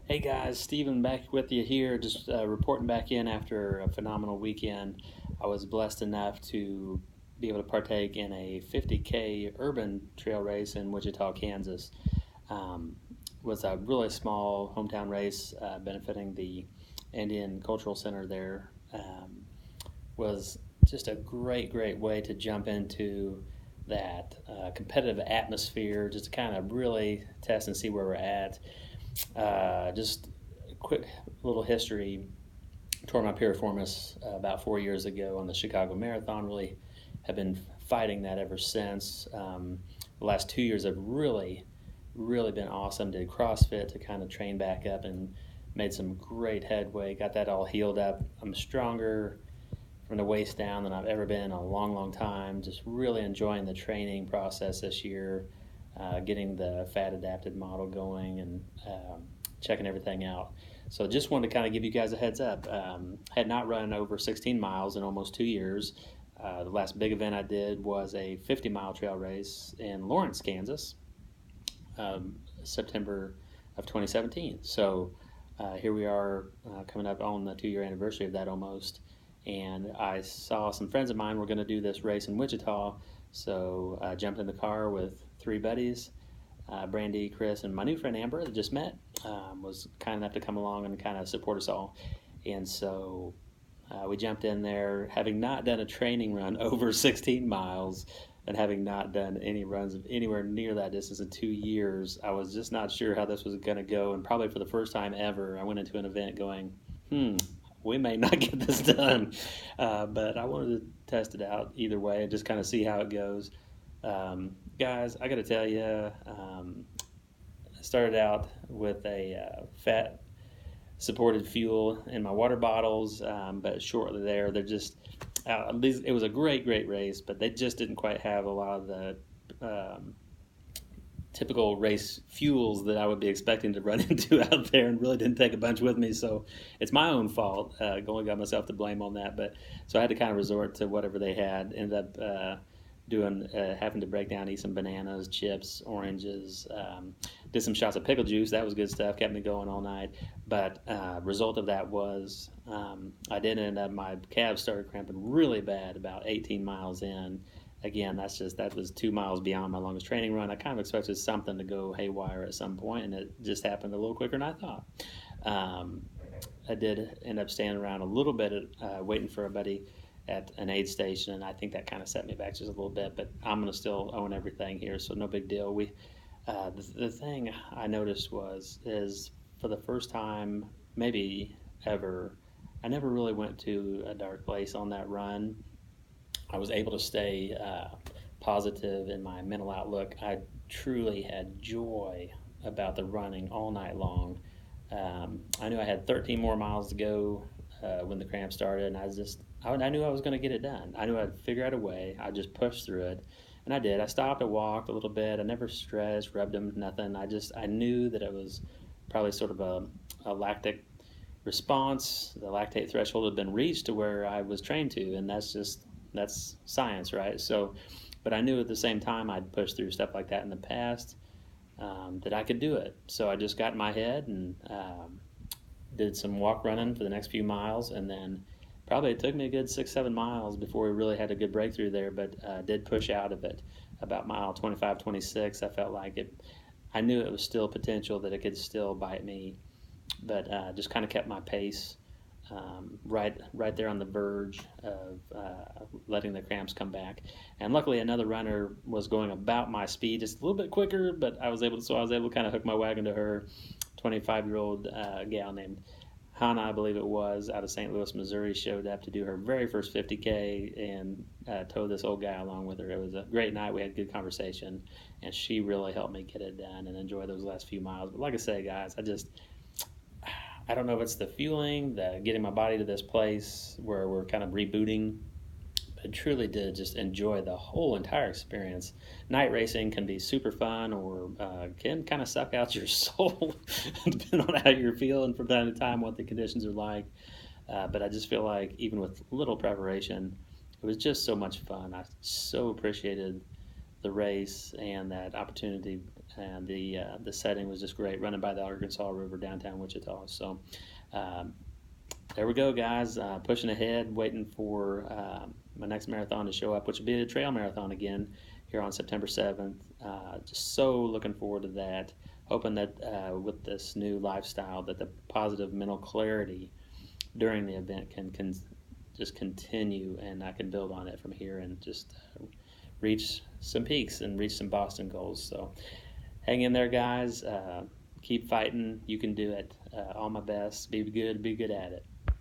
Hey guys, Steven back with you here, just reporting back in after a phenomenal weekend. I was blessed enough to be able to partake in a 50K urban trail race in Wichita, Kansas. Um, was a really small hometown race benefiting the Indian Cultural Center there. Was just a great way to jump into that competitive atmosphere, just to kind of really test and see where we're at. Just a quick little history. Tore my piriformis about 4 years ago on the Chicago Marathon. Really have been fighting that ever since. The last 2 years have really been awesome. Did CrossFit to kind of train back up and made some great headway. Got that all healed up. I'm stronger from the waist down than I've ever been in a long time. Just really enjoying the training process this year, getting the fat adapted model going and checking everything out. So just wanted to kind of give you guys a heads up. Had not run over 16 miles in almost 2 years. The last big event I did was a 50-mile trail race in Lawrence, Kansas, September of 2017. So here we are coming up on the 2 year anniversary of that almost. And I saw some friends of mine were going to do this race in Wichita. So I jumped in the car with three buddies, Brandy, Chris, and my new friend Amber that just met, was kind enough to come along and kind of support us all. And so we jumped in there, having not done a training run over 16 miles and having not done any runs of anywhere near that distance in 2 years. I was just not sure how this was going to go. And probably for the first time ever, I went into an event going, we may not get this done. But I wanted to test it out either way and just kind of see how it goes. Guys, I got to tell you, I started out with a fat supported fuel in my water bottles, but shortly there, they're just it was a great race, but they just didn't quite have a lot of the typical race fuels that I would be expecting to run into out there, and really didn't take a bunch with me. So it's my own fault. Only got myself to blame on that. But so I had to kind of resort to whatever they had. Ended up having to break down, eat some bananas, chips, oranges. Did some shots of pickle juice. That was good stuff. Kept me going all night. But result of that was I did end up, my calves started cramping really bad about 18 miles in. Again, that was 2 miles beyond my longest training run. I kind of expected something to go haywire at some point, and it just happened a little quicker than I thought. I did end up standing around a little bit, waiting for a buddy at an aid station, and I think that kind of set me back just a little bit. But I'm going to still own everything here, so no big deal. The thing I noticed is for the first time, maybe ever, I never really went to a dark place on that run. I was able to stay positive in my mental outlook. I truly had joy about the running all night long. I knew I had 13 more miles to go when the cramp started, and I knew I was going to get it done. I knew I'd figure out a way. I just pushed through it, and I did. I stopped, I walked a little bit. I never stressed, rubbed them, nothing. I knew that it was probably sort of a lactic response. The lactate threshold had been reached to where I was trained to, and that's science, right? So, but I knew at the same time I'd pushed through stuff like that in the past, that I could do it. So I just got in my head and did some walk running for the next few miles, and then probably it took me a good 6-7 miles before we really had a good breakthrough there, but did push out of it about mile 25, 26. I felt like it. I knew it was still potential that it could still bite me, but just kind of kept my pace. Right there on the verge of letting the cramps come back, and luckily another runner was going about my speed, just a little bit quicker. But I was able to kind of hook my wagon to her. 25-year-old gal named Hannah, I believe it was, out of St. Louis, Missouri, showed up to do her very first 50K and towed this old guy along with her. It was a great night. We had a good conversation, and she really helped me get it done and enjoy those last few miles. But like I say, guys, I don't know if it's the fueling, the getting my body to this place where we're kind of rebooting, but truly did just enjoy the whole entire experience. Night racing can be super fun, or can kind of suck out your soul, depending on how you're feeling from time to time, what the conditions are like. But I just feel like even with little preparation, it was just so much fun. I so appreciated the race and that opportunity and the setting was just great, running by the Arkansas River downtown Wichita. So um, there we go, guys. Pushing ahead, waiting for my next marathon to show up, which will be a trail marathon again here on September 7th. Just so looking forward to that. Hoping that with this new lifestyle, that the positive mental clarity during the event can just continue, and I can build on it from here and just reach some peaks and reach some Boston goals. So hang in there, guys. Keep fighting. You can do it. All my best. Be good at it.